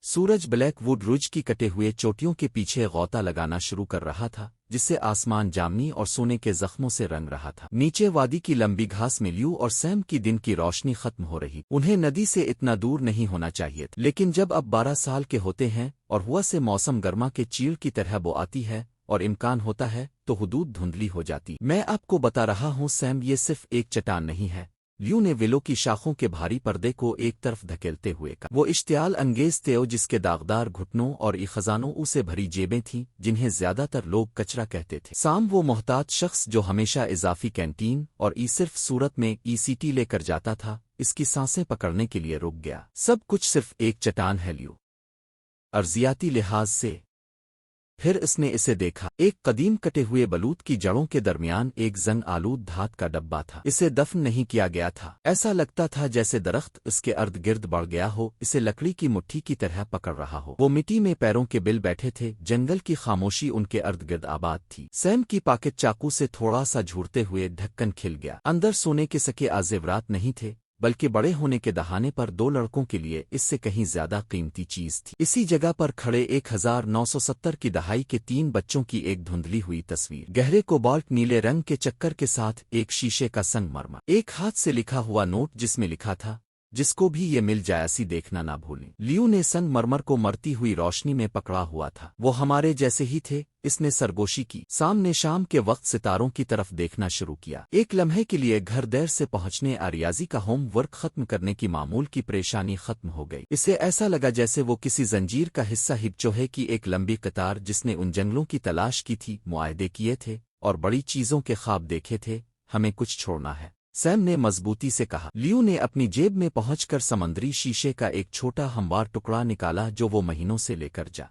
Suraj black would रुज की कटे हुए चोटियों के पीछे गौता लगाना शुरू कर रहा था, जिससे आसमान जामनी और सोने के जख्मों से रंग रहा था। नीचे वादी की लंबी घास में ल्यू और सैम की दिन की रोशनी खत्म हो रही। उन्हें नदी से इतना दूर नहीं होना चाहिए था, लेकिन जब अब 12 साल के होते हैं और हुआ से मौसम गर्मा के चीड़ की तरह बो आती है और इम्कान होता है तो हुदूद धुंधली हो जाती। मैं आपको बता रहा हूँ सैम, ये सिर्फ एक चट्टान नहीं है। ल्यू ने विलो की शाखों के भारी पर्दे को एक तरफ धकेलते हुए कहा। वो इश्तियाल अंगेज तेव जिसके दागदार घुटनों और खजानों से भरी जेबें थीं, जिन्हें ज्यादातर लोग कचरा कहते थे। साम वो मोहताज शख्स जो हमेशा इजाफी कैंटीन और सिर्फ सूरत में ईसीटी लेकर जाता था, इसकी सांसें पकड़ने के लिए रुक गया। सब कुछ सिर्फ एक चट्टान है ल्यू, अर्जियाती लिहाज से। फिर इसने इसे देखा। एक कदीम कटे हुए बलूत की जड़ों के दरमियान एक जंग आलूद धात का डब्बा था। इसे दफन नहीं किया गया था। ऐसा लगता था जैसे दरख्त इसके अर्द गिर्द बढ़ गया हो, इसे लकड़ी की मुट्ठी की तरह पकड़ रहा हो। वो मिट्टी में पैरों के बिल बैठे थे, जंगल की खामोशी उनके अर्द गिर्द आबाद थी। सैम की पॉकेट चाकू से थोड़ा सा झूरते हुए ढक्कन खिल गया। अंदर सोने के सके आजेवरात नहीं थे, बल्कि बड़े होने के दहाने पर 2 लड़कों के लिए इससे कहीं ज्यादा कीमती चीज थी। इसी जगह पर खड़े 1970 की दहाई के 3 बच्चों की एक धुंधली हुई तस्वीर, गहरे कोबाल्ट नीले रंग के चक्कर के साथ एक शीशे का संगमरमर, एक हाथ से लिखा हुआ नोट जिसमें लिखा था, जिसको भी ये मिल जायसी देखना ना भूलें। लियू ने संगमरमर को मरती हुई रोशनी में पकड़ा हुआ था। वो हमारे जैसे ही थे, इसने सरगोशी की। सामने शाम के वक्त सितारों की तरफ देखना शुरू किया। एक लम्हे के लिए घर देर से पहुंचने रियाजी का होम वर्क खत्म करने की मामूल की परेशानी खत्म हो गई। इसे ऐसा लगा जैसे वो किसी जंजीर का हिस्सा हिपचोहे की एक लंबी कतार जिसने उन जंगलों की तलाश की थी, मुआहदे किए थे और बड़ी चीजों के ख्वाब देखे थे। हमें कुछ छोड़ना है, सैम ने मजबूती से कहा। लियू ने अपनी जेब में पहुंचकर समंदरी शीशे का एक छोटा हमवार टुकड़ा निकाला जो वो महीनों से लेकर जा